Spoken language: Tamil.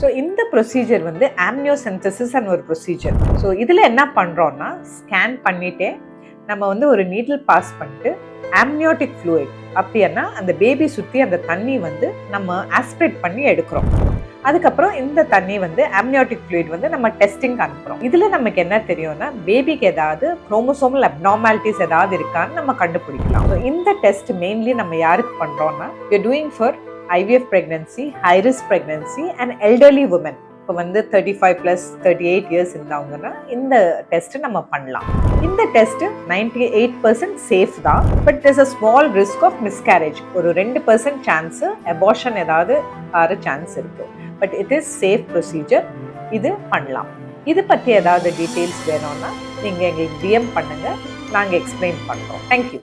ஸோ இந்த ப்ரொசீஜர் வந்து ஆம்னியோசென்டசிஸ் ஒரு ப்ரொசீஜர். ஸோ இதில் என்ன பண்ணுறோன்னா, ஸ்கேன் பண்ணிட்டே நம்ம வந்து ஒரு நீடில் பாஸ் பண்ணிட்டு ஆம்னியோட்டிக் ஃப்ளூயிட் அப்படின்னா அந்த பேபி சுற்றி அந்த தண்ணி வந்து நம்ம ஆஸ்பிரேட் பண்ணி எடுக்கிறோம். அதுக்கப்புறம் இந்த தண்ணி வந்து ஆம்னியோட்டிக் ஃப்ளூயிட் வந்து நம்ம டெஸ்டிங் அனுப்புகிறோம். இதில் நமக்கு என்ன தெரியும்னா, பேபிக்கு ஏதாவது குரோமோசோமல் அப்நார்மாலிட்டிஸ் ஏதாவது இருக்கான்னு நம்ம கண்டுபிடிக்கலாம். ஸோ இந்த டெஸ்ட் மெயின்லி நம்ம யாருக்கு பண்ணுறோன்னா, we are doing for IVF pregnancy, high risk pregnancy and elderly women. இப்போ வந்து 35+ 38 இயர்ஸ் இருந்தவங்கன்னா இந்த டெஸ்ட் நம்ம பண்ணலாம். இந்த டெஸ்ட் 98% சேஃப் தான். But there's a small risk of miscarriage. ஒரு 2% சான்ஸ் அபார்ஷன் ஏதாவது ஆற சான்ஸ் இருக்கு. But it is safe procedure. இது பண்ணலாம். இது பற்றி ஏதாவது டீட்டெயில்ஸ் வேணும்னா நீங்கள் எங்களுக்கு DM பண்ணுங்க, நாங்கள் எக்ஸ்பிளைன் பண்ணுறோம். தேங்க்யூ.